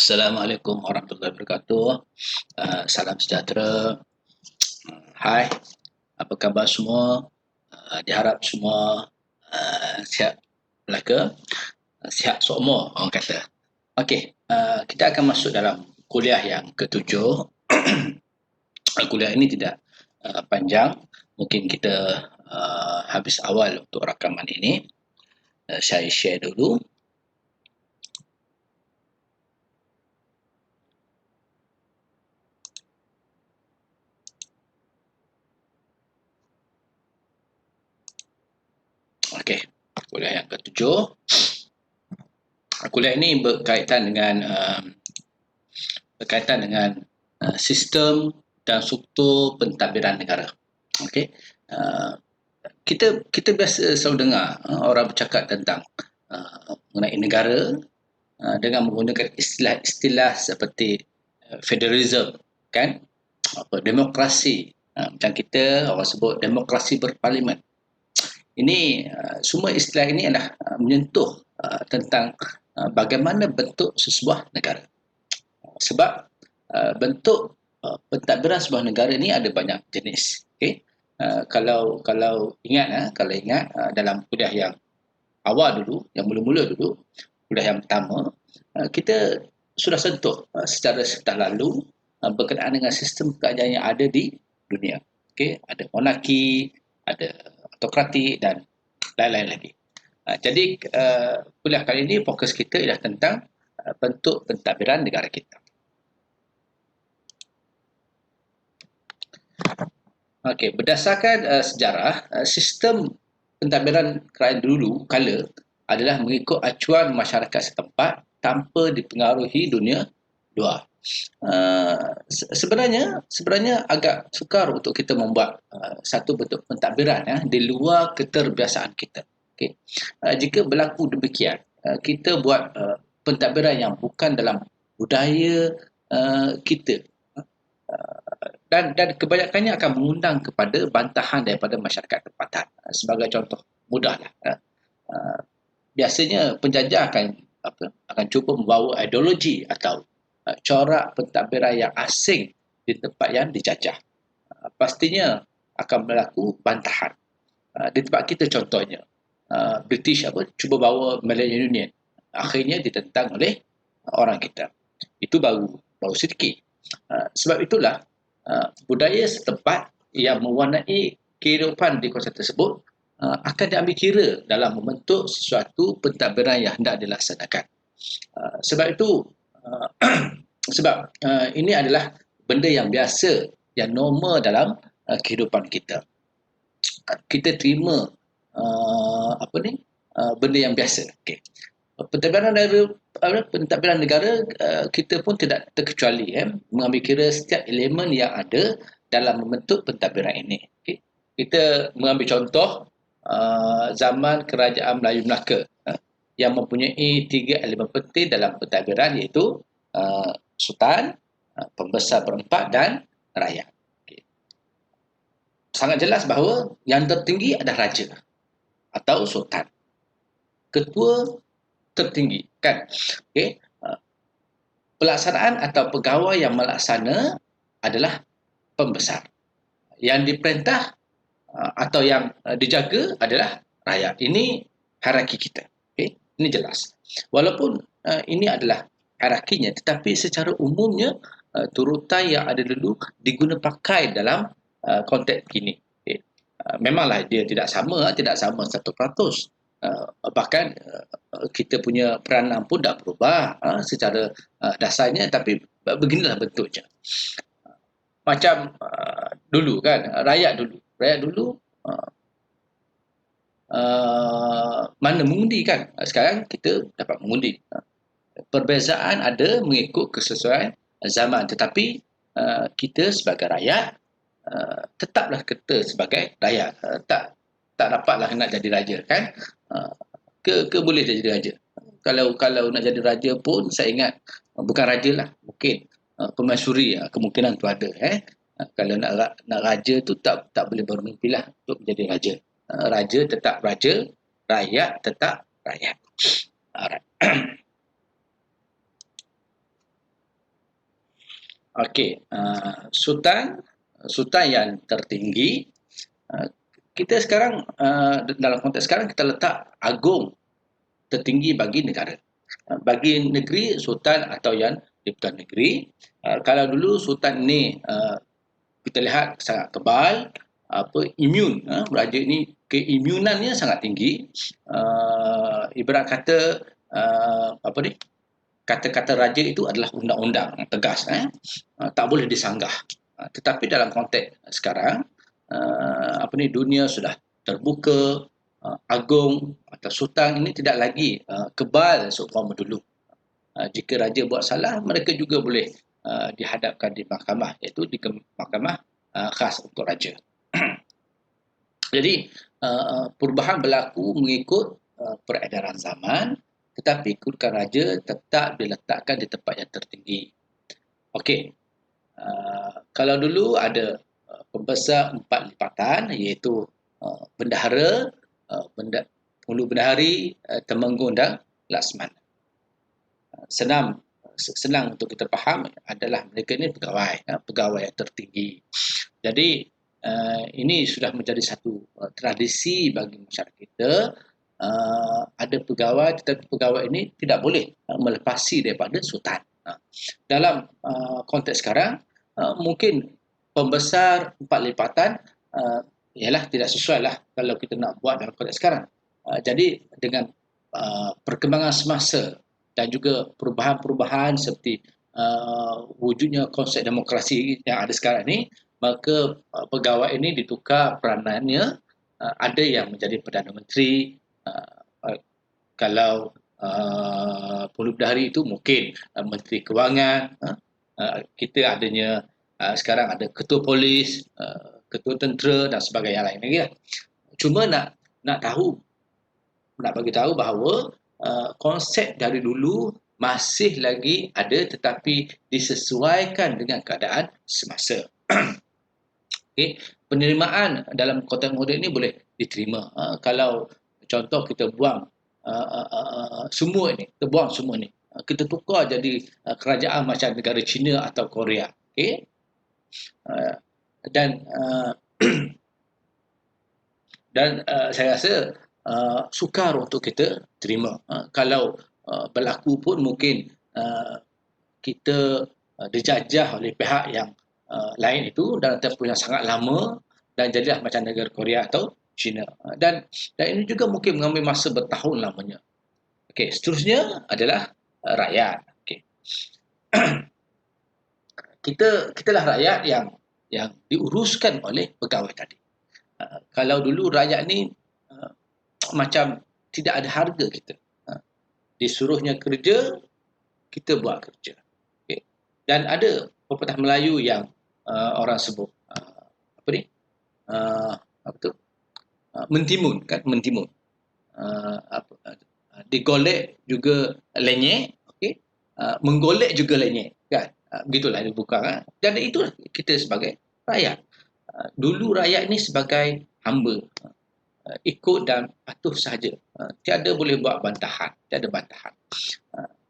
Assalamualaikum warahmatullahi wabarakatuh. Salam sejahtera. Hai, apa khabar semua? Diharap semua sihat belaka, sihat seumur orang kata. Okey, kita akan masuk dalam kuliah yang ketujuh. Kuliah ini tidak panjang. Mungkin kita habis awal untuk rakaman ini. Saya share dulu. Okey, kuliah yang ketujuh. Kuliah ini berkaitan dengan sistem dan struktur pentadbiran negara. Okey. Kita biasa selalu dengar orang bercakap tentang mengenai negara dengan menggunakan istilah-istilah seperti federalism, kan? Demokrasi. Macam kita orang sebut demokrasi berparlimen. Ini semua istilah ini adalah menyentuh tentang bagaimana bentuk sesebuah negara. Sebab bentuk pentadbiran sebuah negara ini ada banyak jenis. Okay? Kalau ingat dalam kuliah yang awal dulu, yang mula-mula dulu, kuliah yang pertama, kita sudah sentuh secara setar lalu berkenaan dengan sistem kerajaan yang ada di dunia. Okay? Ada monarki, ada autokratik dan lain-lain lagi. Jadi kuliah kali ini fokus kita ialah tentang bentuk pentadbiran negara kita. Okey, berdasarkan sejarah, sistem pentadbiran kerajaan dulu kala adalah mengikut acuan masyarakat setempat tanpa dipengaruhi dunia luar. Sebenarnya agak sukar untuk kita membuat satu bentuk pentadbiran di luar keterbiasaan kita. Okay. Jika berlaku demikian, kita buat pentadbiran yang bukan dalam budaya kita, dan kebanyakannya akan mengundang kepada bantahan daripada masyarakat tempatan. Sebagai contoh mudahlah, biasanya penjajah akan cuba membawa ideologi atau corak pentadbiran yang asing di tempat yang dijajah. Pastinya akan berlaku bantahan. Di tempat kita contohnya, British cuba bawa Malaysian Union, akhirnya ditentang oleh orang kita. Itu baru sedikit. Sebab itulah budaya setempat yang mewarnai kehidupan di kawasan tersebut akan diambil kira dalam membentuk sesuatu pentadbiran yang hendak dilaksanakan. Sebab itu ini adalah benda yang biasa, yang normal dalam kehidupan kita. Kita terima benda yang biasa. Okay. Pentadbiran negara kita pun tidak terkecuali mengambil kira setiap elemen yang ada dalam membentuk pentadbiran ini. Okay. Kita mengambil contoh zaman Kerajaan Melayu Melaka yang mempunyai 3 elemen penting dalam pentadbiran, iaitu Sultan, Pembesar berempat dan Rakyat. Okay. Sangat jelas bahawa yang tertinggi adalah Raja atau Sultan. Ketua tertinggi, kan? Okay. Pelaksanaan atau pegawai yang melaksana adalah pembesar. Yang diperintah atau yang dijaga adalah rakyat. Ini hierarki kita. Okay. Ini jelas. Walaupun ini adalah hierarkinya, tetapi secara umumnya turutan yang ada dulu diguna pakai dalam konteks kini. Okay. Memanglah dia tidak sama 100%. Bahkan kita punya peranan pun dah berubah secara dasarnya, tapi beginilah bentuknya. Macam dulu kan, rakyat dulu mana mengundi kan. Sekarang kita dapat mengundi. Perbezaan ada mengikut kesesuaian zaman, tetapi kita sebagai rakyat tetaplah kita sebagai rakyat. Tak dapatlah nak jadi raja, kan? Ke boleh jadi raja. Kalau nak jadi raja pun saya ingat bukan raja lah, mungkin permaisuri, kemungkinan tu ada. Kalau nak raja tu tak boleh bermimpi lah untuk menjadi raja. Raja tetap raja, rakyat tetap rakyat. Alright. Okey, sultan yang tertinggi, uh, kita sekarang dalam konteks sekarang kita letak agung tertinggi bagi negara. Bagi negeri, sultan atau yang di-Pertuan Negeri. Kalau dulu sultan ni kita lihat sangat tebal, imun, raja ini keimunannya sangat tinggi. Ibarat kata apa ni? Kata-kata raja itu adalah undang-undang yang tegas, tak boleh disanggah. Tetapi dalam konteks sekarang, apa ni, dunia sudah terbuka, agung atau sultan ini tidak lagi kebal seumpama dulu. Jika raja buat salah, mereka juga boleh dihadapkan di mahkamah, iaitu di mahkamah khas untuk raja. Jadi perubahan berlaku mengikut peredaran zaman, tetapi kedudukan raja tetap diletakkan di tempat yang tertinggi. Okey, kalau dulu ada pembesar 4 lipatan, iaitu bendahara, penghulu bendahari, temenggung dan laksmana. Senang untuk kita faham adalah mereka ini pegawai yang tertinggi. Jadi ini sudah menjadi satu tradisi bagi masyarakat kita. Ada pegawai, tetapi pegawai ini tidak boleh melepasi daripada sultan. Dalam konteks sekarang, mungkin pembesar 4 lipatan ialah tidak sesuai lah kalau kita nak buat dalam konteks sekarang. Jadi dengan perkembangan semasa dan juga perubahan-perubahan seperti wujudnya konsep demokrasi yang ada sekarang ini, maka pegawai ini ditukar peranannya. Ada yang menjadi Perdana Menteri, kalau Penghulu Bendahari itu mungkin Menteri Kewangan. Kita adanya sekarang ada Ketua Polis, Ketua Tentera dan sebagainya lain lagi lah. Cuma nak bagi tahu bahawa konsep dari dulu masih lagi ada, tetapi disesuaikan dengan keadaan semasa. Okay. Penerimaan dalam konteks moden ini boleh diterima. Kalau contoh kita buang semua ini, kita buang semua ini, kita tukar jadi kerajaan macam negara China atau Korea. Okay. Dan saya rasa sukar untuk kita terima. Kalau berlaku pun mungkin kita dijajah oleh pihak yang lain itu dalam tempoh yang sangat lama dan jadilah macam negara Korea atau China. Dan ini juga mungkin mengambil masa bertahun lamanya. Okey, seterusnya adalah rakyat. Okey. Kitalah rakyat yang diuruskan oleh pegawai tadi. Kalau dulu rakyat ni macam tidak ada harga kita. Disuruhnya kerja, kita buat kerja. Okay. Dan ada pepatah Melayu yang orang sebut apa ni? Apa tu? Mentimun kan, mentimun. Digolek juga lenyek, okey. Menggolek juga lenyek kan. Begitulah dia bukan. Dan itu kita sebagai rakyat. Dulu rakyat ni sebagai hamba, ikut dan patuh sahaja. Tiada boleh buat bantahan, tiada bantahan.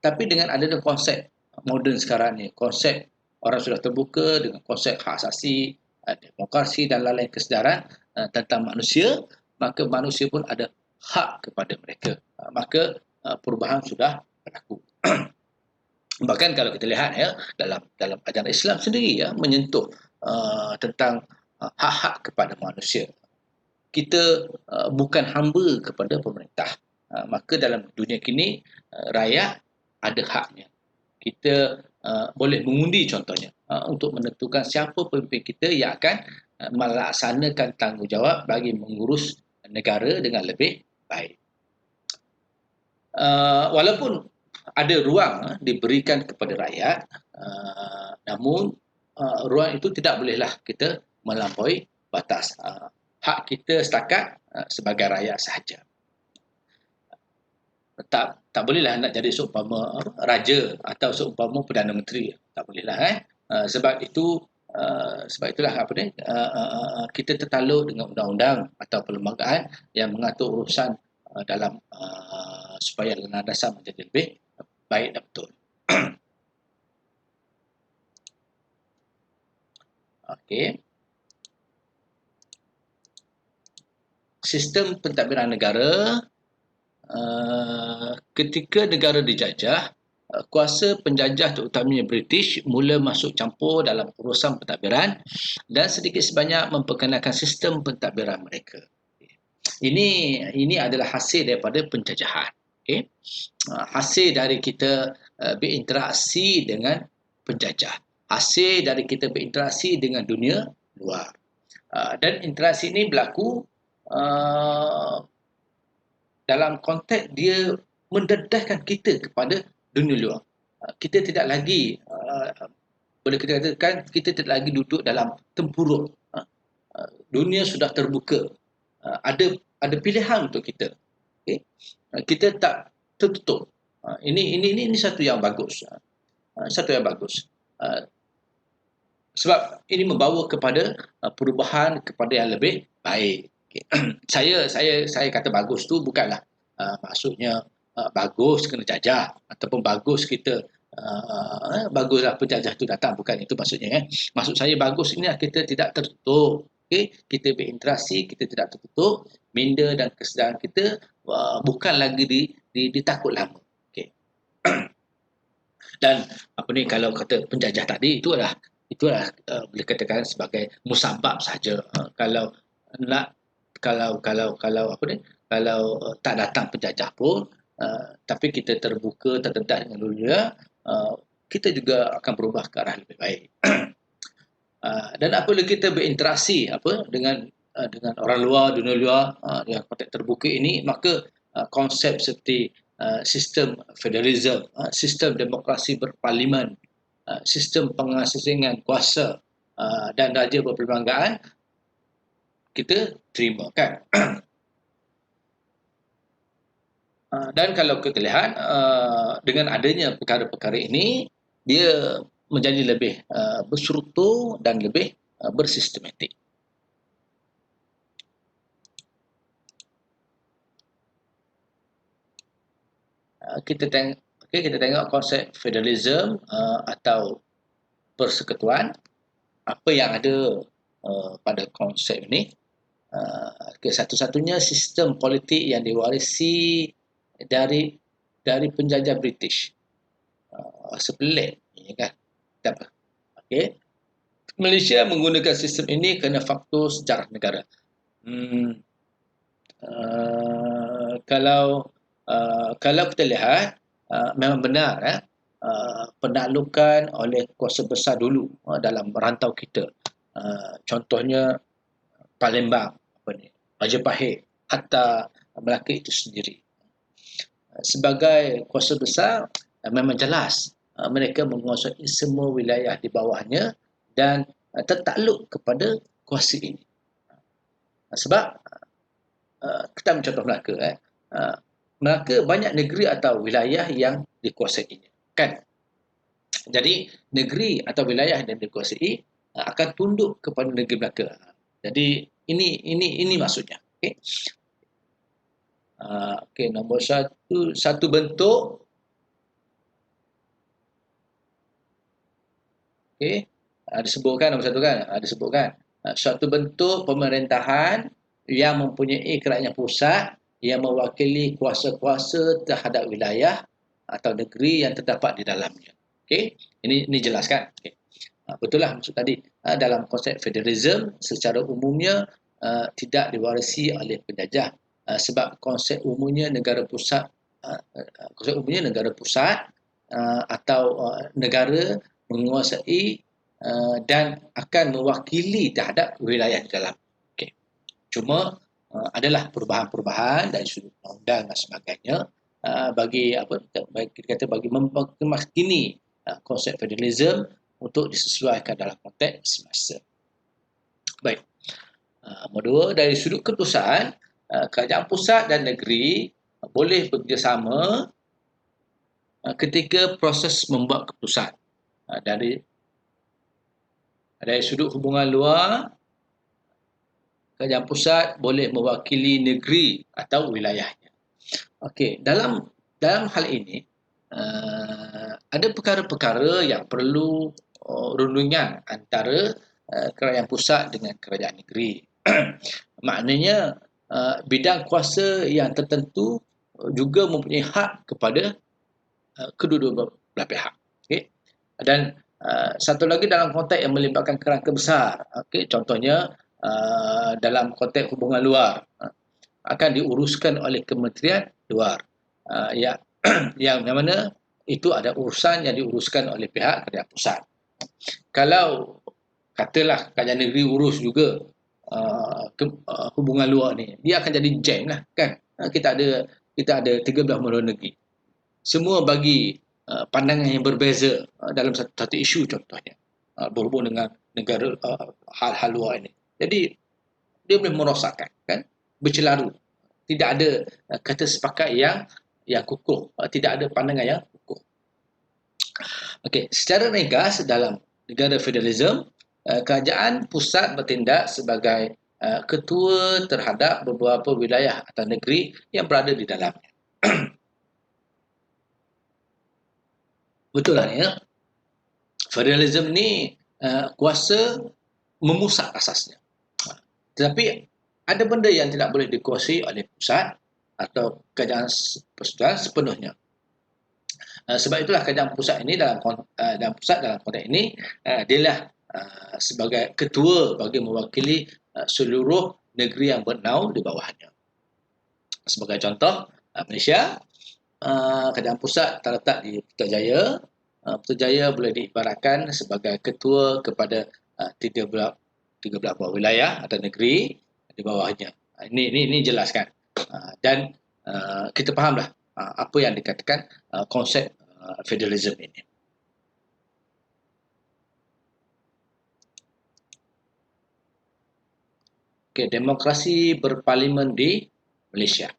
Tapi dengan adanya konsep moden sekarang ni, konsep orang sudah terbuka dengan konsep hak asasi, demokrasi dan lain-lain kesedaran tentang manusia, maka manusia pun ada hak kepada mereka. Maka perubahan sudah berlaku. Bahkan kalau kita lihat ya, dalam ajaran Islam sendiri ya, menyentuh tentang hak-hak kepada manusia. Kita bukan hamba kepada pemerintah. Maka dalam dunia kini rakyat ada haknya. Kita boleh mengundi contohnya untuk menentukan siapa pemimpin kita yang akan melaksanakan tanggungjawab bagi mengurus negara dengan lebih baik. Walaupun ada ruang diberikan kepada rakyat, namun ruang itu tidak bolehlah kita melampaui batas. Hak kita setakat sebagai rakyat sahaja. Tak bolehlah nak jadi seumpama raja atau seumpama Perdana Menteri. Tak bolehlah. Sebab itulah apa ni, kita tertaluk dengan undang-undang atau perlembagaan yang mengatur urusan dalam supaya landasan menjadi lebih baik dan betul. Okey. Sistem pentadbiran negara, ketika negara dijajah, kuasa penjajah terutamanya British mula masuk campur dalam urusan pentadbiran dan sedikit sebanyak memperkenalkan sistem pentadbiran mereka. Ini adalah hasil daripada penjajahan. Okay? Hasil dari kita berinteraksi dengan penjajah. Hasil dari kita berinteraksi dengan dunia luar. Dan interaksi ini berlaku dalam konteks dia mendedahkan kita kepada dunia luar. Kita tidak lagi boleh kita katakan kita tidak lagi duduk dalam tempurung. Dunia sudah terbuka. Ada pilihan untuk kita. Okay? Kita tak tertutup. Ini satu yang bagus. Satu yang bagus. Sebab ini membawa kepada perubahan kepada yang lebih baik. Okay. saya kata bagus tu bukanlah maksudnya bagus kena jajah ataupun bagus kita baguslah penjajah tu datang, bukan itu maksudnya. Maksud saya bagus ini kita tidak tertutup. Okay? Kita berinteraksi, kita tidak tertutup. Minda dan kesedaran kita bukan lagi ditakut lama. Okay. Dan apa ni, kalau kata penjajah tadi itulah boleh katakan sebagai musabab saja. Kalau nak kalau apa ni, kalau tak datang penjajah pun tapi kita terbuka terdedah dengan dunia, kita juga akan berubah ke arah lebih baik. Dan apabila kita berinteraksi dengan orang luar, dunia luar, yang konteks terbuka ini, maka konsep seperti sistem federalism, sistem demokrasi berparlimen, sistem pengasingan kuasa dan raja berperlembagaan kita terima, kan. Dan kalau kita lihat dengan adanya perkara-perkara ini, dia menjadi lebih berstruktur dan lebih bersistematik. Kita tengok konsep federalism atau persekutuan, apa yang ada pada konsep ini. Satu-satunya sistem politik yang diwarisi dari penjajah British. Sepelik, kan? Okay. Malaysia menggunakan sistem ini kerana faktor sejarah negara. Kalau kita lihat, memang benar penaklukan oleh kuasa besar dulu dalam rantau kita. Contohnya Palembang, Majapahit, hatta Melaka itu sendiri. Sebagai kuasa besar, memang jelas mereka menguasai semua wilayah di bawahnya dan tertakluk kepada kuasa ini. Sebab kita ambil contoh Melaka. Melaka banyak negeri atau wilayah yang dikuasainya, kan? Jadi negeri atau wilayah yang dikuasai akan tunduk kepada negeri Melaka. Jadi ini maksudnya. Okey. Okey, nombor satu bentuk. Okey, disebutkan nombor satu kan? Disebutkan suatu bentuk pemerintahan yang mempunyai kerajaan pusat yang mewakili kuasa-kuasa terhadap wilayah atau negeri yang terdapat di dalamnya. Okey, ini jelas kan? Okay. Betul lah maksud tadi. Dalam konsep federalism secara umumnya tidak diwarisi oleh penjajah sebab konsep umumnya negara pusat atau negara menguasai dan akan mewakili terhadap wilayah di dalam. Okay. Cuma adalah perubahan-perubahan dari sudut undang dan sebagainya bagi memaskini konsep federalism untuk disesuaikan dalam konteks semasa. Baik. Nombor dua, dari sudut keputusan, kerajaan pusat dan negeri boleh bekerjasama ketika proses membuat keputusan. Dari sudut hubungan luar, kerajaan pusat boleh mewakili negeri atau wilayahnya. Okey, dalam hal ini ada perkara-perkara yang perlu rundingan antara kerajaan pusat dengan kerajaan negeri. Maknanya bidang kuasa yang tertentu juga mempunyai hak kepada kedua-dua belah pihak. Okay? Dan satu lagi dalam konteks yang melibatkan kerangka besar. Okay? Contohnya dalam konteks hubungan luar akan diuruskan oleh Kementerian Luar. Yang yang mana itu ada urusan yang diuruskan oleh pihak kerajaan pusat. Kalau katalah kerajaan negeri urus juga hubungan luar ni, dia akan jadi jam lah kan. Kita ada 13 luar negeri. Semua bagi pandangan yang berbeza dalam satu isu contohnya. Berhubung dengan negara hal-hal luar ini. Jadi dia boleh merosakkan kan, bercelaru. Tidak ada kata sepakat yang kukuh, tidak ada pandangan yang kukuh. Okey, secara ringkas dalam negara federalism, kerajaan pusat bertindak sebagai ketua terhadap beberapa wilayah atau negeri yang berada di dalamnya. Betul lah ya. Federalism ni kuasa memusat asasnya. Tetapi ada benda yang tidak boleh dikuasai oleh pusat atau kerajaan persekutuan sepenuhnya. Sebab itulah kerajaan pusat ini dalam konteks ini dialah sebagai ketua bagi mewakili seluruh negeri yang bernaung di bawahnya. Sebagai contoh, Malaysia, kerajaan pusat terletak di Putrajaya. Putrajaya boleh diibaratkan sebagai ketua kepada 13 buah wilayah atau negeri di bawahnya. Ini jelas kan. Dan kita fahamlah apa yang dikatakan konsep federalism ini. Okay, demokrasi berparlimen di Malaysia.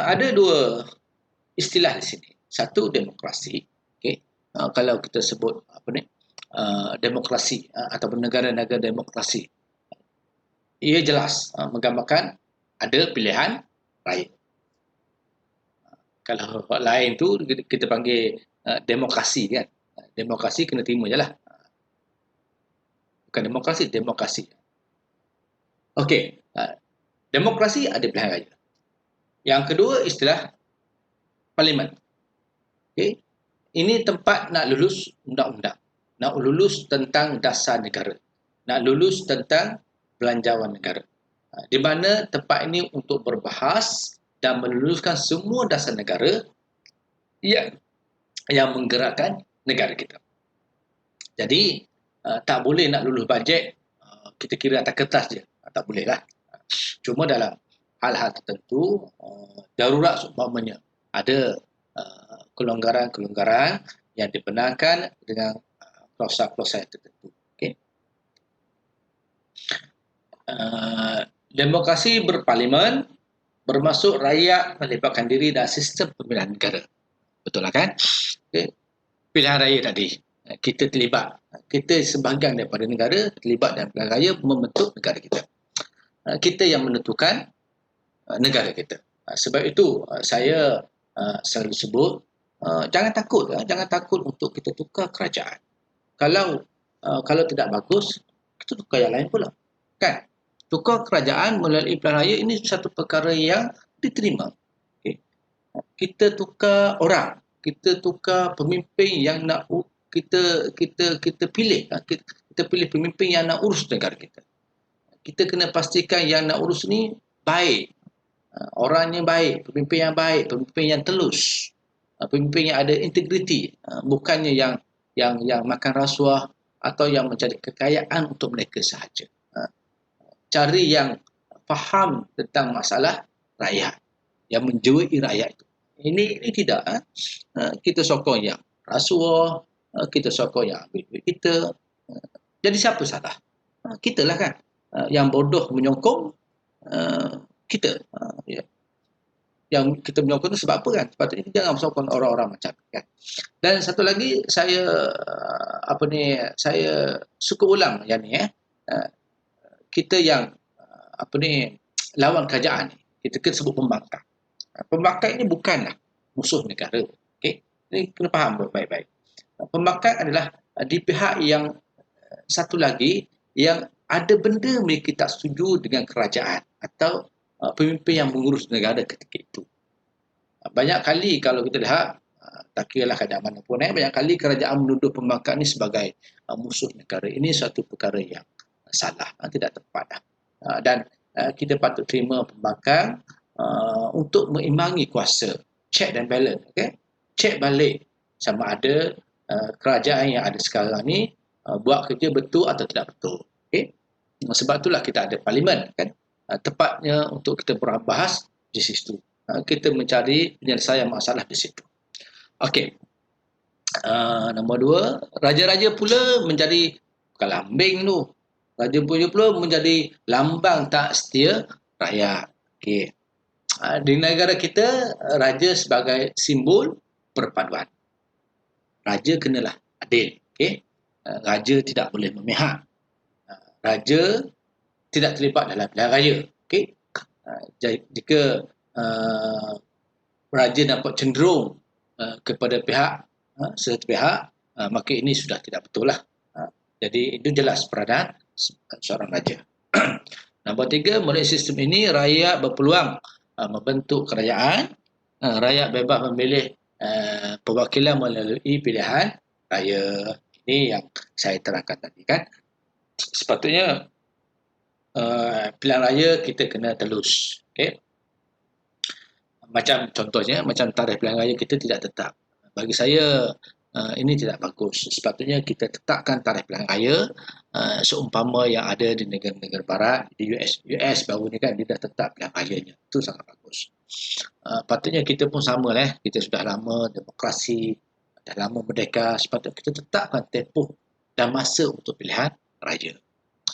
Ada dua istilah di sini. Satu, demokrasi. Okay. Kalau kita sebut demokrasi atau negara-negara demokrasi, ia jelas menggambarkan ada pilihan rakyat. Kalau lain tu kita panggil demokrasi kan. Demokrasi kena terima je lah. Bukan demokrasi. Okey, demokrasi ada pilihan raya. Yang kedua istilah parlimen. Okey, ini tempat nak lulus undang-undang, nak lulus tentang dasar negara, nak lulus tentang belanjawan negara. Di mana tempat ini untuk berbahas dan meluluskan semua dasar negara yang menggerakkan negara kita. Jadi tak boleh nak lulus bajet kita kira atas kertas je, tak boleh lah. Cuma dalam hal-hal tertentu darurat seumpamanya ada kelonggaran-kelonggaran yang dibenarkan dengan klausa-klausa tertentu. Okay. Demokrasi berparlimen bermaksud rakyat melibatkan diri dalam sistem pemilihan negara. Betul lah kan? Okay. Pilihan raya tadi, kita terlibat. Kita sebahagian daripada negara terlibat dalam pilihan raya membentuk negara kita. Kita yang menentukan negara kita. Sebab itu saya selalu sebut jangan takut untuk kita tukar kerajaan. Kalau tidak bagus, kita tukar yang lain pula. Kan? Tukar kerajaan melalui pilihan raya ini satu perkara yang diterima. Okay. Kita tukar orang, kita tukar pemimpin yang nak kita pilih. Kita pilih pemimpin yang nak urus negara kita. Kita kena pastikan yang nak urus ni baik. Orangnya baik, pemimpin yang baik, pemimpin yang telus, pemimpin yang ada integriti, bukannya yang makan rasuah atau yang mencari kekayaan untuk mereka sahaja. Cari yang faham tentang masalah rakyat, yang menjewai rakyat itu. Ini tidak. Kita sokong yang rasuah, kita sokong yang ambil duit kita. Jadi siapa salah? Kita lah kan. Yang bodoh menyokong kita. Yang kita menyokong itu sebab apa kan? Sepatutnya kita jangan sokong orang-orang macam kan. Dan satu lagi saya suka ulang yang ni kita yang lawan kerajaan ni, kita kena sebut pembangkang. Pembangkang ini bukanlah musuh negara. Okey. Ini kena faham baik-baik. Pembangkang adalah di pihak yang satu lagi yang ada benda mereka tak setuju dengan kerajaan atau pemimpin yang mengurus negara ketika itu. Banyak kali kalau kita lihat, tak kiralah keadaan mana pun, banyak kali kerajaan menuduh pembangkang ini sebagai musuh negara. Ini satu perkara yang salah, tidak tepat. Dan kita patut terima pembangkang untuk mengimbangi kuasa, check dan balance. Okay? Check balik sama ada kerajaan yang ada sekarang ni buat kerja betul atau tidak betul. Okay? Sebab itulah kita ada parlimen, kan? Tepatnya untuk kita berbahas di situ. Kita mencari penyelesaian masalah di situ. Okey. Nombor dua, raja-raja pula menjadi bukan lambing tu. Raja pula menjadi lambang tak setia rakyat. Okey. Di negara kita, raja sebagai simbol perpaduan. Raja kenalah adil. Okey. Raja tidak boleh memihak. Raja tidak terlibat dalam pilihan raya. Okey. Jika raja dapat cenderung kepada pihak satu pihak, maka ini sudah tidak betul lah. Jadi itu jelas peranan seorang raja. Nombor tiga, melalui sistem ini rakyat berpeluang membentuk kerajaan. Rakyat bebas memilih perwakilan melalui pilihan raya. Ini yang saya terangkan tadi, kan. Sepatutnya pilihan raya kita kena telus. Okay? Macam contohnya, macam tarikh pilihan raya kita tidak tetap. Bagi saya, ini tidak bagus. Sepatutnya kita tetapkan tarikh pilihan raya seumpama yang ada di negara-negara barat, di US baru ni, kan, dia dah tetap pilihan rayanya. Itu sangat bagus. Patutnya kita pun sama lah. Kita sudah lama demokrasi, dah lama merdeka. Sepatutnya kita tetapkan tempoh dan masa untuk pilihan raya.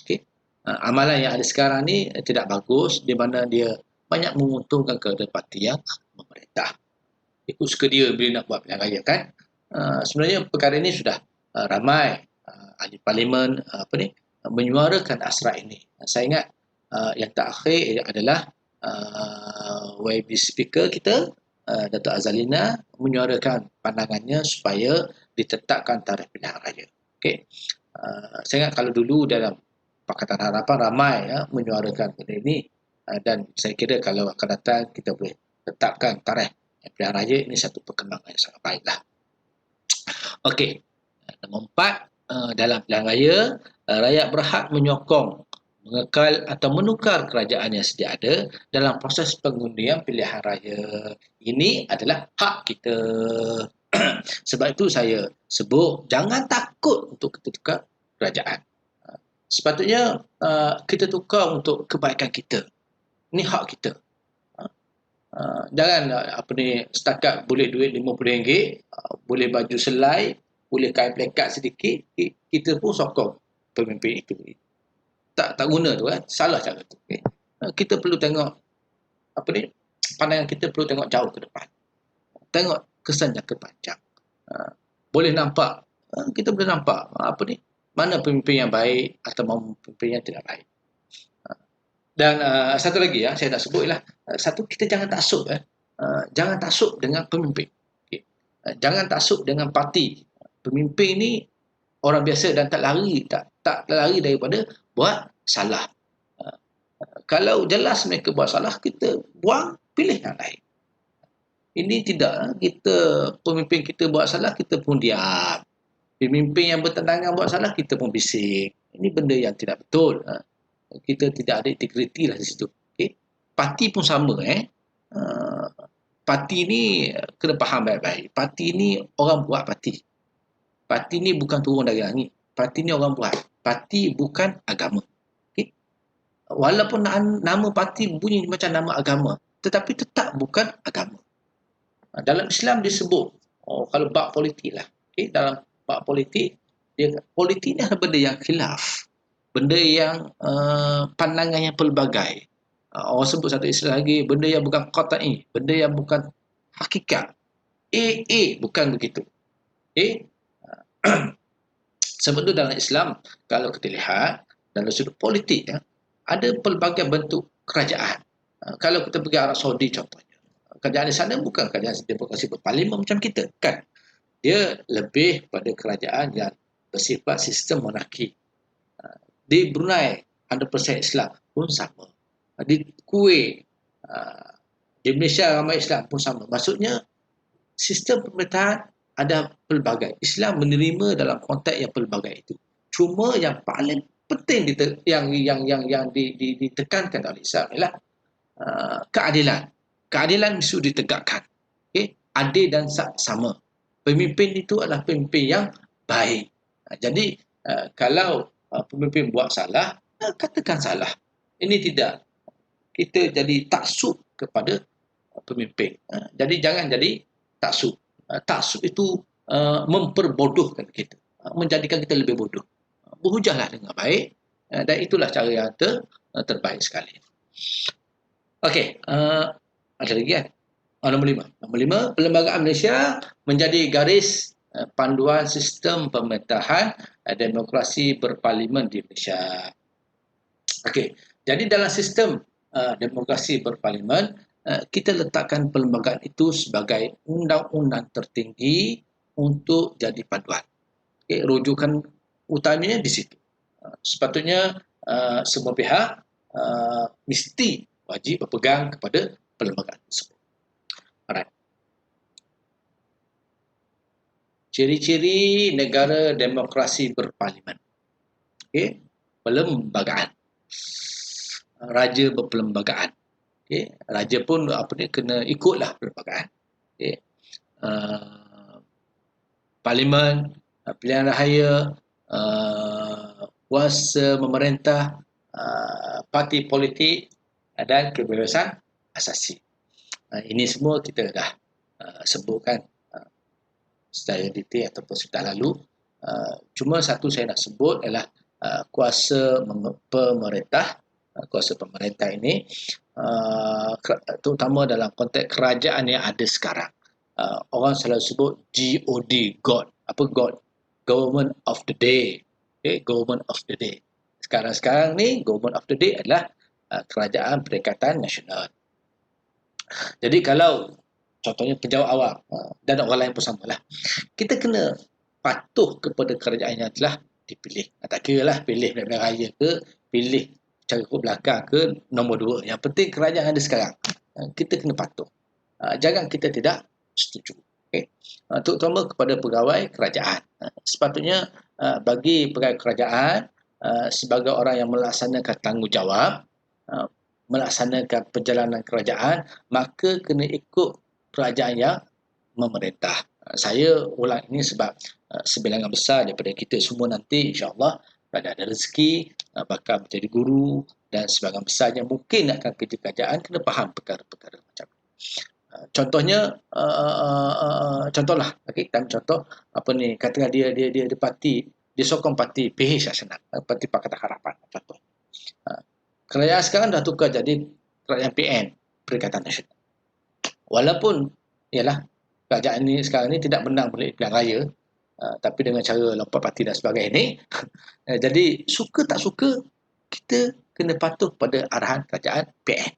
Okay? Amalan yang ada sekarang ni tidak bagus, di mana dia banyak menguntungkan kepada parti yang memerintah. Ikut suka dia bila nak buat pilihan raya, kan. Sebenarnya perkara ini sudah ramai ahli parlimen menyuarakan asrat ini. Saya ingat yang terakhir adalah YB Speaker kita, Datuk Azalina, menyuarakan pandangannya supaya ditetapkan tarikh pilihan raya. Okay. Saya ingat kalau dulu dalam Pakatan Harapan ramai menyuarakan benda ini. Dan saya kira kalau akan datang kita boleh tetapkan tarikh pilihan raya, ini satu perkembangan yang sangat baiklah. Okey. Nombor 4, dalam pilihan raya, rakyat berhak menyokong, mengekal atau menukar kerajaan yang sedia ada dalam proses pengundian pilihan raya. Ini adalah hak kita. Sebab itu saya sebut jangan takut untuk kita tukar kerajaan. Sepatutnya kita tukar untuk kebaikan kita. Ini hak kita. Jangan setakat boleh duit RM50, boleh baju selai, boleh kain plekat sedikit, kita pun sokong pemimpin itu. Tak guna tu, kan. Salah cara tu. Okay. Kita perlu tengok pandangan kita perlu tengok jauh ke depan. Tengok kesan jangka panjang. Boleh nampak, kita boleh nampak mana pemimpin yang baik atau pemimpin yang tidak baik. Dan satu lagi saya tak sebut lah. Satu, kita jangan taksub. Jangan taksub dengan pemimpin. Okay. Jangan taksub dengan parti. Pemimpin ni orang biasa dan tak lari daripada buat salah. Kalau jelas mereka buat salah, kita buang, pilih yang lain. Ini tidak. Pemimpin kita buat salah, kita pun diam. Pemimpin yang bertentangan buat salah, kita pun bising. Ini benda yang tidak betul. Kita tidak ada integriti lah di situ. Okay? Parti pun sama. Parti ni kena faham baik-baik. Parti ni orang buat parti. Parti ni bukan turun dari langit. Parti ni orang buat. Parti bukan agama. Okay? Walaupun nama parti bunyi macam nama agama, tetapi tetap bukan agama. Dalam Islam disebut, kalau bab politik lah. Okay? Dalam bab politik, politik ni adalah benda yang khilaf. Benda yang pandangan yang pelbagai. Orang sebut satu istilah lagi, benda yang bukan qat'i, benda yang bukan hakikat. Bukan begitu. Sebab itu dalam Islam, kalau kita lihat dalam sudut politik, ada pelbagai bentuk kerajaan. Kalau kita pergi Arab Saudi contohnya, kerajaan di sana bukan kerajaan demokrasi berparlimen macam kita, kan? Dia lebih pada kerajaan yang bersifat sistem monarki. Di Brunei 100% Islam pun sama. Di Kuwait, di Malaysia ramai Islam pun sama. Maksudnya sistem pemerintahan ada pelbagai. Islam menerima dalam konteks yang pelbagai itu. Cuma yang paling penting ditekankan oleh Islam ialah keadilan. Keadilan mesti ditegakkan. Okay? Adil dan sama. Pemimpin itu adalah pemimpin yang baik. Jadi kalau pemimpin buat salah, katakan salah. Ini tidak. Kita jadi taksub kepada pemimpin. Jadi jangan jadi taksub. Taksub itu memperbodohkan kita. Menjadikan kita lebih bodoh. Berhujahlah dengan baik. Dan itulah cara yang terbaik sekali. Okey, ada lagi kan? Nombor 5. Nombor 5, Perlembagaan Malaysia menjadi garis panduan sistem pemerintahan demokrasi berparlimen di Malaysia. Okey, jadi dalam sistem demokrasi berparlimen, kita letakkan perlembagaan itu sebagai undang-undang tertinggi untuk jadi panduan. Okay, rujukan utamanya di situ. Sepatutnya semua pihak mesti wajib berpegang kepada perlembagaan tersebut. Alright. Ciri-ciri negara demokrasi berparlimen. Okay. Perlembagaan. Raja berperlembagaan. Okay. Raja pun kena ikutlah perlembagaan. Okay. Parlimen, pilihan raya, kuasa memerintah, parti politik dan kebebasan asasi. Ini semua kita dah sebutkan secara detail ataupun sudah lalu. Cuma satu saya nak sebut adalah kuasa pemerintah. Kuasa pemerintah ini terutama dalam konteks kerajaan yang ada sekarang. Orang selalu sebut GOD, God. Apa God? Government of the Day. Okay, Government of the Day. Sekarang ni Government of the Day adalah Kerajaan Perikatan Nasional. Jadi kalau contohnya pejabat awam dan orang lain pun samalah, kita kena patuh kepada kerajaan yang telah dipilih. Tak kira lah pilih pilihan raya ke, pilih cara ke belakang ke, nombor 2. Yang penting kerajaan ada sekarang. Kita kena patuh. Jangan kita tidak setuju. Okay. Terutama kepada pegawai kerajaan. Sepatutnya bagi pegawai kerajaan sebagai orang yang melaksanakan tanggungjawab, melaksanakan perjalanan kerajaan, maka kena ikut kerajaan yang memerintah. Saya ulang ini sebab sebilangan besar daripada kita semua nanti insya-Allah pada ada rezeki, bakal menjadi guru dan sebagian besarnya mungkin akan kerja kerajaan, kena faham perkara-perkara macam ini. Contohnya contohlah, okey, contoh apa ni, katakan dia parti, dia sokong parti PH senang, parti Pakatan Harapan contoh. Kerajaan sekarang dah tukar jadi kerajaan PN, Perikatan Nasional. Walaupun ialah kerajaan ini sekarang ni tidak menang pilihan raya, tapi dengan cara lompat parti dan sebagainya ini jadi suka tak suka kita kena patuh pada arahan kerajaan PN.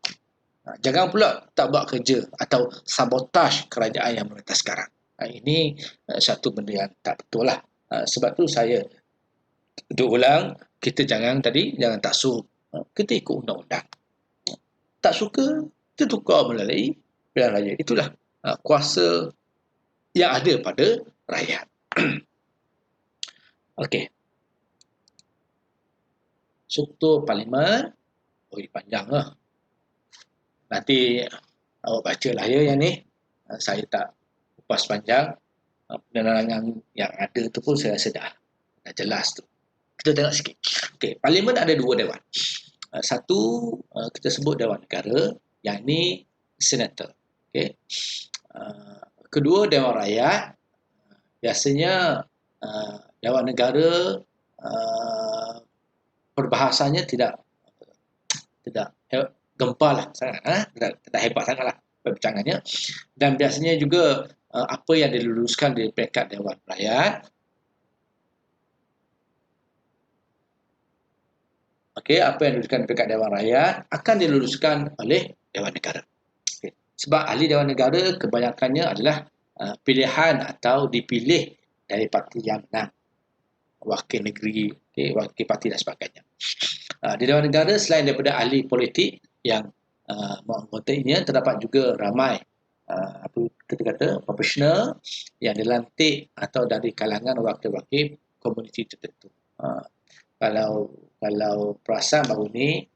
Jangan pula tak buat kerja atau sabotaj kerajaan yang memerintah sekarang. Ini satu benda yang tak betul lah. Sebab tu saya ulang, kita jangan taksub. Kita ikut undang-undang. Tak suka, kita tukar melalui pilihan raya. Itulah kuasa yang ada pada rakyat. Okey. Struktur parlimen, panjang lah. Nanti awak bacalah ya yang ni. Saya tak kupas panjang. Penerangan yang ada tu pun saya rasa dah jelas tu. Kita tengok sikit. Okey, parlimen ada 2 dewan. Satu kita sebut Dewan Negara, yang ni senator. Okey. Kedua Dewan Rakyat. Biasanya Dewan Negara perbahasannya tidak gempar lah sangat, tidak hebat sangat lah perbincangannya, dan biasanya juga apa yang diluluskan di peringkat Dewan Rakyat, apa yang diluluskan di peringkat Dewan Rakyat akan diluluskan oleh Dewan Negara. Sebab ahli Dewan Negara kebanyakannya adalah pilihan atau dipilih dari parti yang menang, wakil negeri, wakil parti dan sebagainya. Di Dewan Negara selain daripada ahli politik yang menganggotainya, terdapat juga ramai apa kita kata profesional yang dilantik atau dari kalangan wakil-wakil komuniti tertentu. Kalau perasan baru ni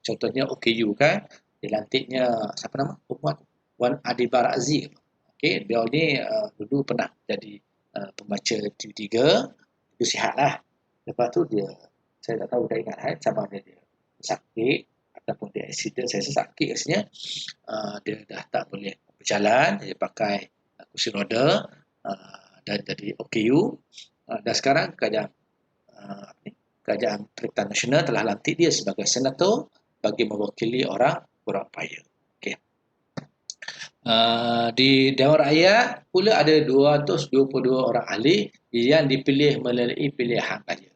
contohnya OKU kan, dilantiknya siapa nama? Wan Adibar Aziz. Okey, beliau ni dulu pernah jadi pembaca TV3, dia sihat lah. Lepas tu dia, saya tak tahu dah ingat sama ada dia sakit ataupun dia accident, saya rasa sakit rasanya. Dia dah tak boleh berjalan, dia pakai kursi roda dan jadi OKU. Dan sekarang Kerajaan Perikatan Nasional telah lantik dia sebagai senator bagi mewakili orang paya. Okay. Di Dewan Rakyat pula ada 222 orang ahli yang dipilih melalui pilihan raya.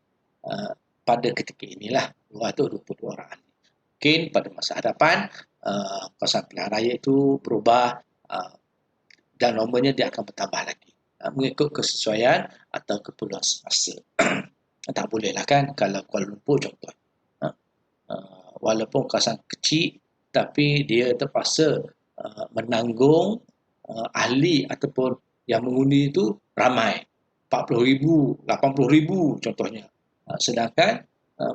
Pada ketika inilah 222 orang ahli. Mungkin pada masa hadapan kawasan pilihan raya itu berubah dan nomornya dia akan bertambah lagi mengikut kesesuaian atau keperluan semasa. Tak boleh lah kan kalau Kuala Lumpur contoh. Walaupun kawasan kecil tapi dia terpaksa menanggung ahli ataupun yang mengundi itu ramai. 40,000, 80,000 contohnya. Sedangkan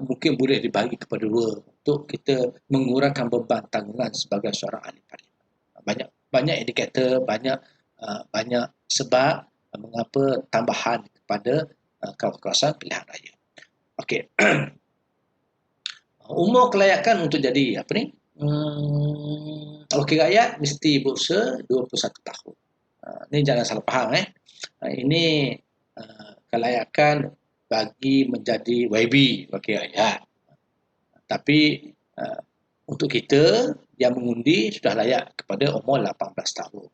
mungkin boleh dibagi kepada dua untuk kita mengurangkan beban tanggungan sebagai seorang ahli parlimen. Banyak indikator, banyak sebab mengapa tambahan kepada kawasan pilihan raya. Okey. Umur kelayakan untuk jadi apa ni? Wakil rakyat mesti berusia 21 tahun. Ini jangan salah faham ini kelayakan bagi menjadi YB wakil rakyat. Tapi untuk kita yang mengundi sudah layak kepada umur 18 tahun.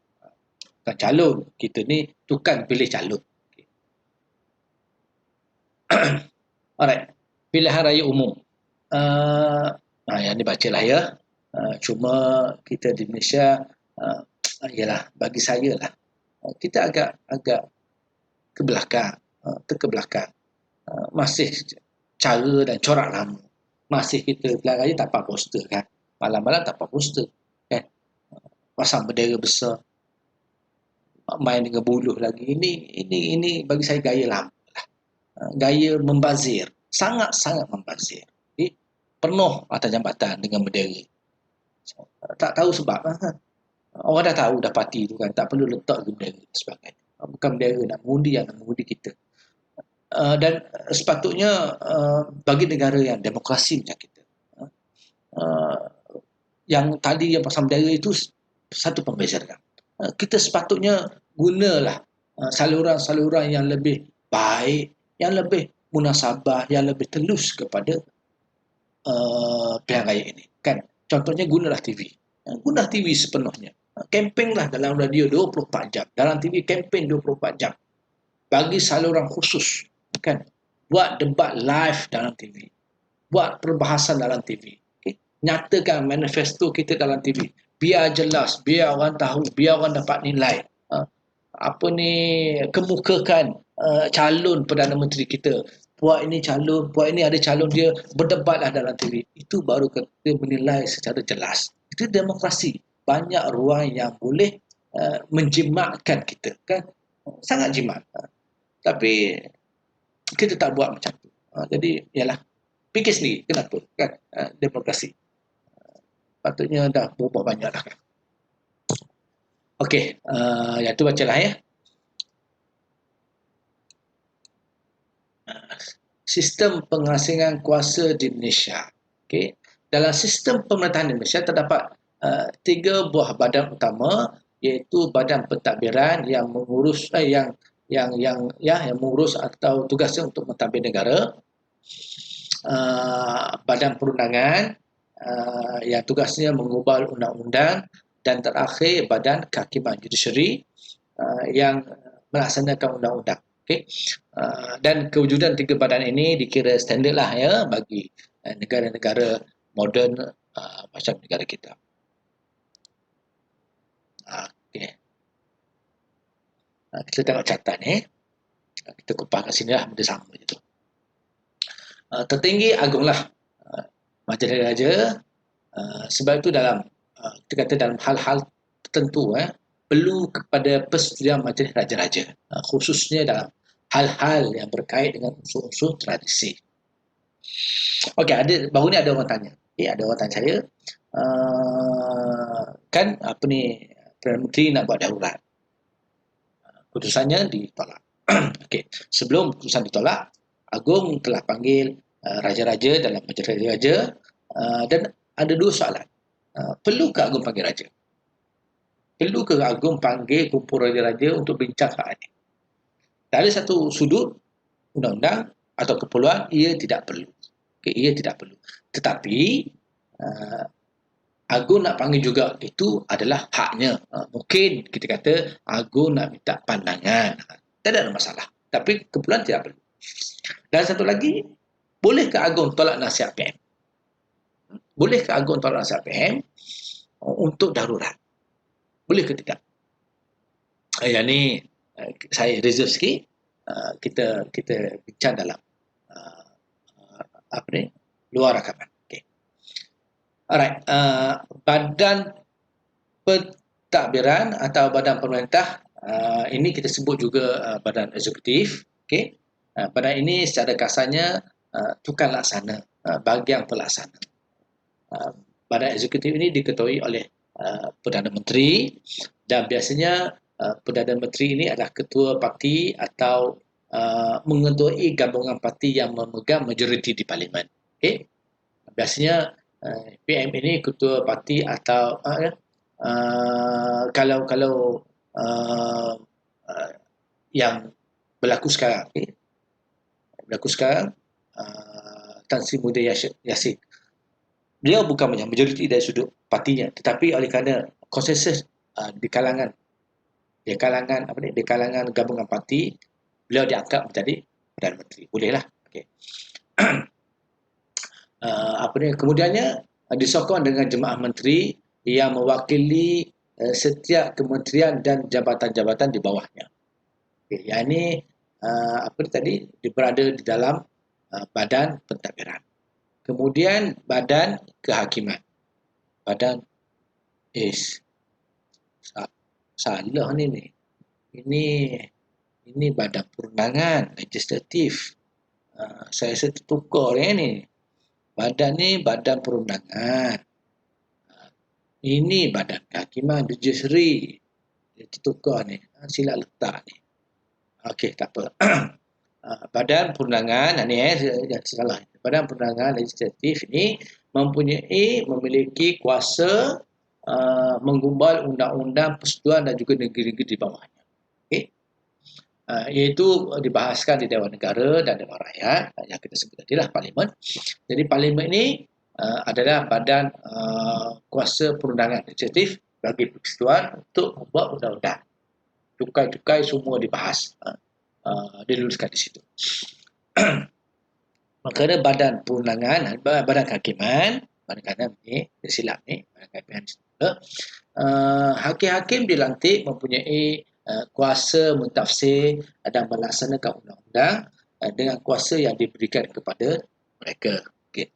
Bukan calon. Kita ni tukang pilih calon. Okay. Alright. Pilihan raya umum. Yang ni bacalah ya. Cuma kita di Malaysia ialah bagi saya lah kita agak ke belakang, terkebelakang. Masih cara dan corak lama. Masih kita pilihan raya tak apa poster kan. Malam-malam tak apa poster kan. Pasang bendera besar. Main dengan buluh lagi. Ini bagi saya gaya lama lah. Gaya membazir. Sangat-sangat membazir. Penuh atas jambatan dengan bendera. Tak tahu sebab. Orang dah tahu dah parti tu kan. Tak perlu letak bendera dan sebagainya. Bukan bendera nak mengundi yang nak mengundi kita. Dan sepatutnya bagi negara yang demokrasi macam kita. Yang tadi yang pasang bendera itu satu pembezaan. Kita sepatutnya gunalah saluran-saluran yang lebih baik, yang lebih munasabah, yang lebih telus kepada pilihan raya ini. Kan? Contohnya gunalah TV. Guna TV sepenuhnya. Kempenlah dalam radio 24 jam. Dalam TV kempen 24 jam. Bagi saluran khusus. Kan? Buat debat live dalam TV. Buat perbahasan dalam TV. Okay? Nyatakan manifesto kita dalam TV. Biar jelas, biar orang tahu, biar orang dapat nilai. Kemukakan calon Perdana Menteri kita. Puak ini calon, puak ini ada calon dia, berdebatlah dalam TV. Itu baru kita menilai secara jelas. Itu demokrasi. Banyak ruang yang boleh menjimatkan kita. Kan? Sangat jimat. Tapi kita tak buat macam tu. Jadi, ialah, fikir sendiri. Kenapa? Kan? Demokrasi. Patutnya dah berubah banyak lah. Okey, yang tu bacalah ya. Sistem pengasingan kuasa di Malaysia. Okey. Dalam sistem pemerintahan di Malaysia terdapat 3 buah badan utama, iaitu Badan Pentadbiran yang mengurus yang mengurus atau tugasnya untuk mentadbir negara. Badan Perundangan yang tugasnya mengubah undang-undang, dan terakhir Badan Kehakiman Judiciary yang melaksanakan undang-undang. Okay. Dan kewujudan 3 badan ini dikira standard lah ya bagi negara-negara moden macam negara kita. Okay. Kita tengok catatan ni. Kita kupas kat sini lah benda sama je tu. Tertinggi agunglah Majlis Raja. Sebab itu dalam kita kata dalam hal-hal tertentu perlu kepada persetujuan Majlis Raja-Raja, khususnya dalam hal-hal yang berkait dengan unsur-unsur tradisi. Okey, baru ni ada orang tanya. Ada orang tanya saya, kan apa ni, Perdana Menteri nak buat darurat. Putusannya ditolak. Okey, sebelum putusan ditolak, Agung telah panggil raja-raja dalam Majlis Raja-Raja, dan ada dua soalan. Perlu ke Agung panggil raja? Perlu ke Agung panggil kumpul raja-raja untuk bincang soal ini? Dari satu sudut undang-undang atau keperluan, ia tidak perlu. Okay, ia tidak perlu. Tetapi Agung nak panggil juga, itu adalah haknya. Mungkin kita kata Agung nak minta pandangan. Tak ada masalah. Tapi keperluan tidak perlu. Dan satu lagi, bolehkah Agung tolak nasihat PM? Bolehkah Agung tolak nasihat PM untuk darurat? Boleh ke tidak? Yang ni saya reserve sikit. Kita bincang dalam luar rakaman. Okay. Alright. Badan pentadbiran atau badan pemerintah, ini kita sebut juga badan eksekutif. Okay. Badan ini secara kasarnya tukang laksana, bahagian pelaksana. Badan eksekutif ini diketuai oleh Perdana Menteri, dan biasanya Perdana Menteri ini adalah ketua parti atau mengetuai gabungan parti yang memegang majoriti di parlimen. Okay. Biasanya PM ini ketua parti atau kalau yang berlaku sekarang, okay. Tan Sri Muda Yassin, beliau bukan majoriti dari sudut partinya, tetapi oleh kerana konsensus di kalangan gabungan parti, beliau diangkat menjadi Perdana Menteri. Bolehlah. Okey. Kemudiannya disokong dengan jemaah menteri yang mewakili setiap kementerian dan jabatan-jabatan di bawahnya. Okay. Yang ini berada di dalam badan pentadbiran. Kemudian badan kehakiman. Badan salah ni. Ini badan perundangan legislatif. Saya tertukar ni. Badan ni badan perundangan. Ini badan kehakiman judiciary. Tertukar ni. Silap letak ni. Okey, tak apa. Badan perundangan ni yang salah. Badan perundangan legislatif ini memiliki kuasa menggumbal undang-undang, persetujuan dan juga negeri-negeri di bawahnya. Okey. Iaitu dibahaskan di Dewan Negara dan Dewan Rakyat yang kita sebut tadi lah, Parlimen. Jadi Parlimen ini adalah badan kuasa perundangan legislatif bagi persetujuan untuk membuat undang-undang. Cukai-cukai semua dibahas, diluluskan di situ. Makanya badan perundangan, badan kehakiman, ni silap ni, badan kehakiman. Hakim-hakim dilantik mempunyai kuasa mentafsir dan melaksanakan undang-undang dengan kuasa yang diberikan kepada mereka. Okay.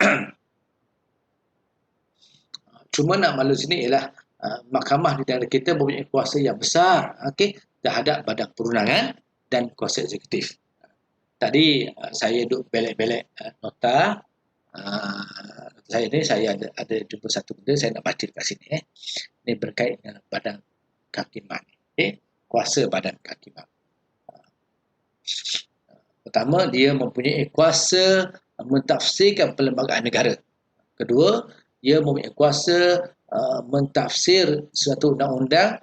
Cuma nak malu sini ialah mahkamah di negara kita mempunyai kuasa yang besar, terhadap badan perundangan dan kuasa eksekutif. Tadi saya duduk belek-belek nota. Saya ada jumpa satu benda saya nak baca kat sini. Ini berkait dengan badan kehakiman. Kuasa badan kehakiman. Pertama, dia mempunyai kuasa mentafsirkan perlembagaan negara. Kedua, dia mempunyai kuasa mentafsir suatu undang-undang.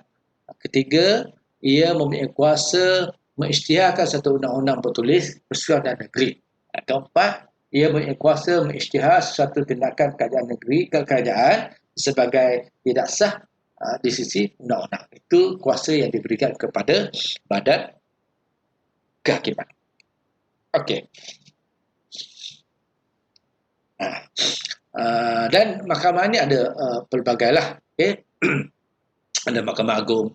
Ketiga, ia mempunyai kuasa mengisytiharkan satu undang-undang bertulis persetujuan dan negeri. Keempat, ia mempunyai kuasa mengisytihar suatu tindakan kerajaan sebagai tidak sah di sisi undang-undang. Itu kuasa yang diberikan kepada badan kehakiman. Okey. Dan mahkamah ini ada pelbagai lah. Ada Mahkamah Agung,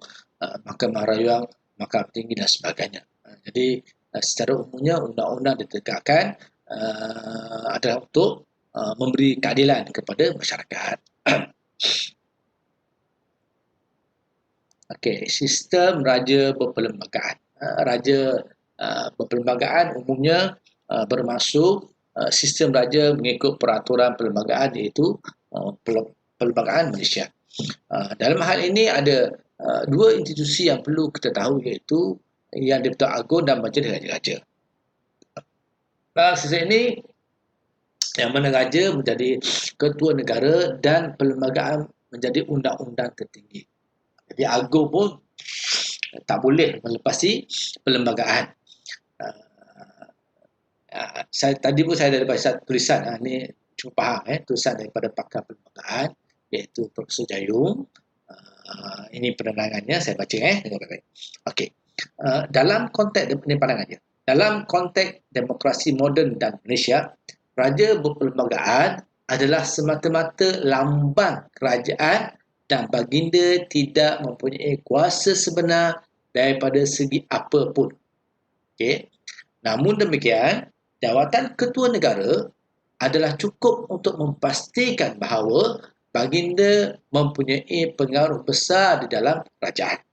Mahkamah Rayuang, Mahkamah Tinggi dan sebagainya. Jadi secara umumnya undang-undang ditegakkan adalah untuk memberi keadilan kepada masyarakat. Okey, sistem raja berperlembagaan. Raja berperlembagaan umumnya bermaksud sistem raja mengikut peraturan perlembagaan iaitu Perlembagaan Malaysia. Dalam hal ini ada dua institusi yang perlu kita tahu iaitu Yang di-Pertuan Agong dan Majlis Raja-Raja. Sistem ini yang mana raja menjadi ketua negara dan perlembagaan menjadi undang-undang tertinggi. Jadi Agong pun tak boleh melepasi perlembagaan. Tadi pun saya dah baca tulisan ni cuba faham tulisan daripada pakar perlembagaan iaitu Profesor Jayung. Ini penerangannya saya baca dengan baik. Okey. Dalam konteks ini pandangannya. Dalam konteks demokrasi moden dan Malaysia, raja berperlembagaan adalah semata-mata lambang kerajaan dan baginda tidak mempunyai kuasa sebenar daripada segi apapun. Okey. Namun demikian, jawatan ketua negara adalah cukup untuk memastikan bahawa baginda mempunyai pengaruh besar di dalam kerajaan.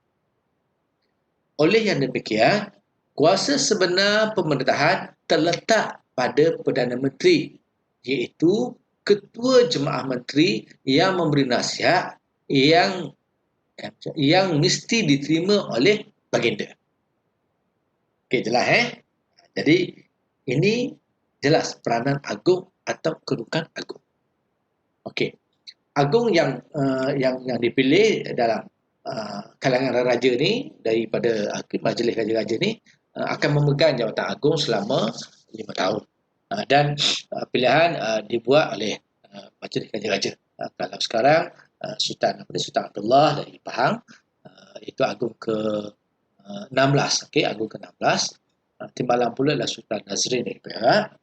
Oleh yang demikian, kuasa sebenar pemerintahan terletak pada Perdana Menteri, iaitu Ketua Jemaah Menteri yang memberi nasihat yang mesti diterima oleh baginda. Okey, jelas Jadi, ini jelas peranan agung atau kedudukan agung. Okey. Agung yang dipilih dalam kalangan raja ni daripada majlis raja-raja ni akan memegang jawatan agung selama 5 tahun. Dan pilihan dibuat oleh majlis raja-raja. Kalau sekarang Sultan Abdullah dari Pahang itu agung ke 16. Okey, agung ke 16. Timbalan pula adalah Sultan Nazrin dari Perak.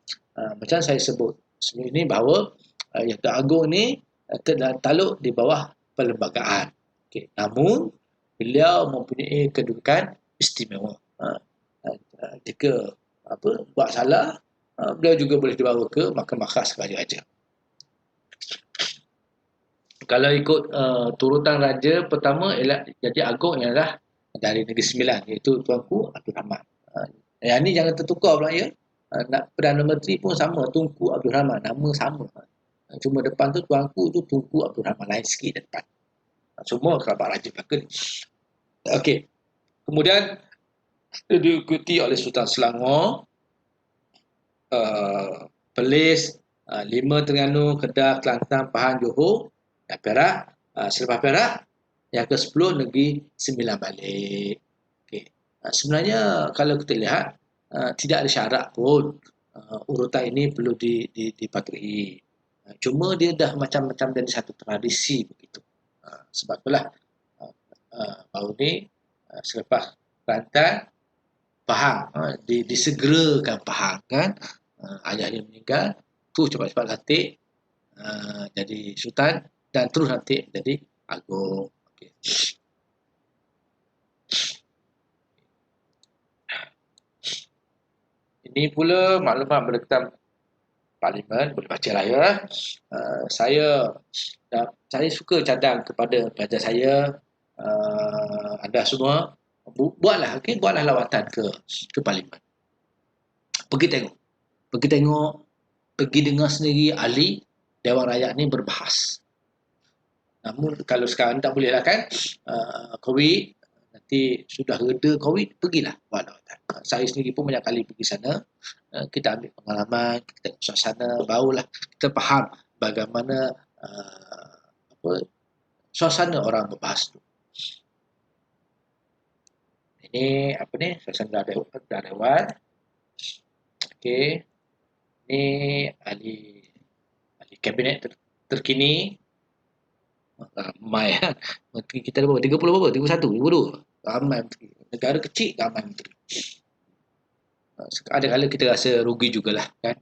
Macam saya sebut sebelum ini bahawa yang agung ni tertakluk di bawah perlembagaan. Okay. Namun beliau mempunyai kedudukan istimewa. Jika buat salah, beliau juga boleh dibawa ke mahkamah khas raja-raja. Kalau ikut turutan raja pertama ialah jadi agung ialah dari Negeri Sembilan iaitu Tuanku Abdul Rahman. Yang ni jangan tertukar pula ya. Perdana Menteri pun sama, Tunku Abdul Rahman, nama sama. Cuma depan tu Tuanku tu Tunku Abdul Rahman, lain sikit depan. Semua kerabat raja belaka ni. Okey. Kemudian diikuti oleh Sultan Selangor, Perlis, 5 Terengganu, Kedah, Kelantan, Pahang, Johor dan Perak. Selepas Perak, yang ke-10 Negeri Sembilan Balik. Okay. Sebenarnya kalau kita lihat tidak ada syarat pun urutan ini perlu dipatuhi. Cuma dia dah macam-macam jadi satu tradisi begitu. Sebab itulah baru ni selepas Kelantan, Pahang disegerakan Pahang kan. Ayah dia meninggal, tu cepat-cepat lantik jadi sultan dan terus lantik jadi agung. Okay. Ini pula maklumat berkaitan Parlimen, boleh baca lah ya. Saya suka cadang kepada pelajar saya, anda semua, buatlah lawatan ke Parlimen. Pergi tengok, pergi dengar sendiri ahli Dewan Rakyat ni berbahas. Namun kalau sekarang tak boleh lah kan, COVID, nanti sudah reda COVID, pergilah buat lawatan. Saya sendiri pun banyak kali pergi sana, kita ambil pengalaman, kita tengok suasana, barulah kita faham bagaimana suasana orang berbahas tu. Ini suasana Dewan. Okey. Ini ahli kabinet terkini. Ramai menteri kita ada berapa? 30 berapa? 31, 22. Ramai menteri. Negara kecil ramai menteri. Ada-ada kita rasa rugi jugalah kan.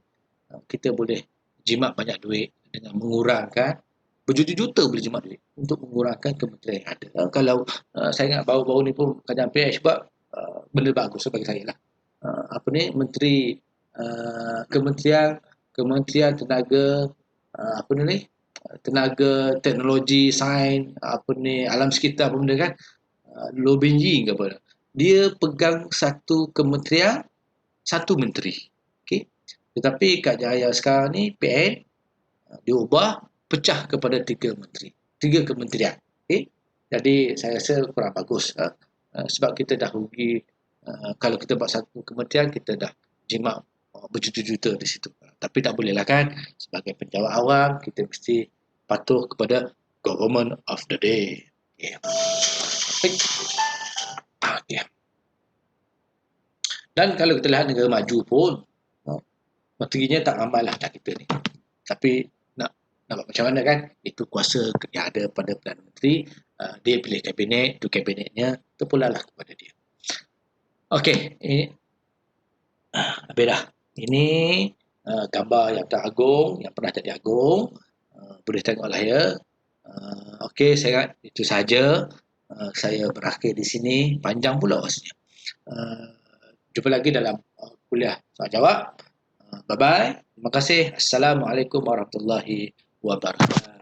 Kita boleh jimat banyak duit dengan mengurangkan berjuta-juta boleh jimat duit untuk mengurangkan kementerian yang ada. Kalau saya ingat baru-baru ni pun kerajaan PH buat benda bagus bagi saya lah. Menteri Kementerian Tenaga apa ni, tenaga teknologi sains apa ni alam sekitar apa benda kan, Low Benji ke apa, dia pegang satu kementerian, satu menteri. Okey, tetapi kat Jaya sekarang ni PN dia ubah, pecah kepada tiga menteri, tiga kementerian. Okey, jadi saya rasa kurang bagus, sebab kita dah rugi. Kalau kita buat satu kementerian kita dah jimat berjuta-juta di situ, tapi tak boleh lah kan, sebagai pejabat awam kita mesti patuh kepada government of the day. Okay. Baik. Okay. Dan kalau kita lihat negara maju pun, menterinya tak ramai lah dah kita ni, tapi nak buat macam mana kan, itu kuasa yang ada pada Perdana Menteri. Dia pilih kabinet, itu kabinetnya terpulanglah kepada dia. Okey, ini habis dah. Ini gambar yang agung, yang pernah jadi agung. Boleh tengoklah ya. Okey, saya ingat itu saja. Saya berakhir di sini. Panjang pula rasanya. Jumpa lagi dalam kuliah soal jawab. Bye-bye. Terima kasih. Assalamualaikum warahmatullahi wabarakatuh.